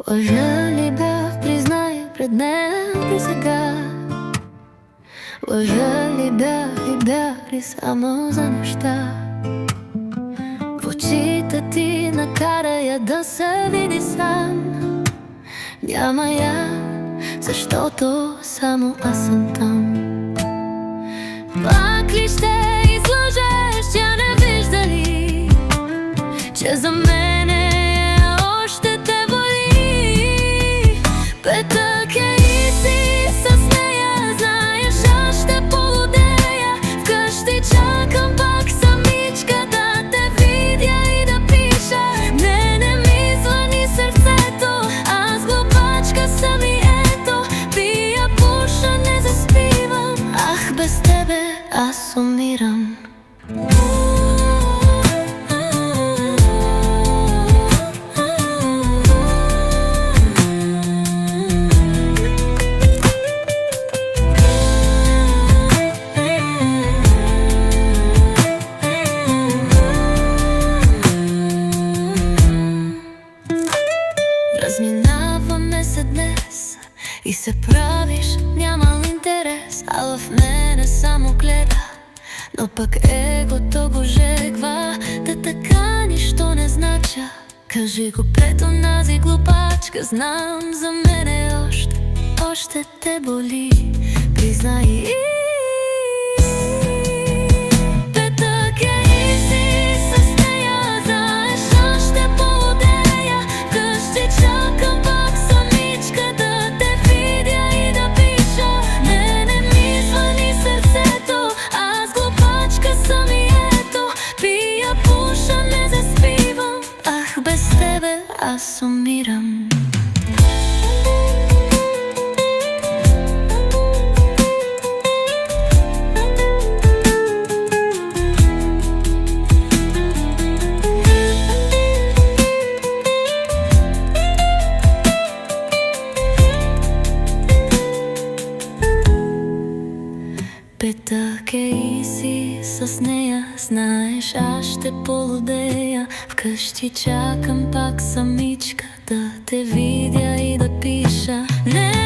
Лъжа ли бях, признай пред нея и сега? Лъжа ли бях и бях ли само за неща? В очите ти накара я да се види сам. Няма я, защото само аз съм там. Пак ли ще излъжеш, тя не вижда ли, че за мене още те боли? Петък е и си с нея, знаеш, аз ще полудея. Вкъщи чакам пак самичка да те видя и да пиша. Не ми звъни сърцето, аз глупачка съм и ето. Пия, пуша, не заспивам, ах, без тебе аз умирам. Разминаваме се днес и се правиш нямал интерес, а в мене само гледа, но пък егото го жегва. Да така нищо не знача, кажи го пред онази глупачка. Знам, за мене още те боли, признай. Петък е и си с нея, знаеш, аз ще полудея. Вкъщи чакам пак самичка да те видя и да пиша. Не ми звъни сърцето, аз глупачка съм и ето. Пия, пуша, не заспивам, ах, без тебе аз умирам. Петък е и си с нея, знаеш, аз ще полудея. Вкъщи чакам пак самичка да те видя и да пиша. Не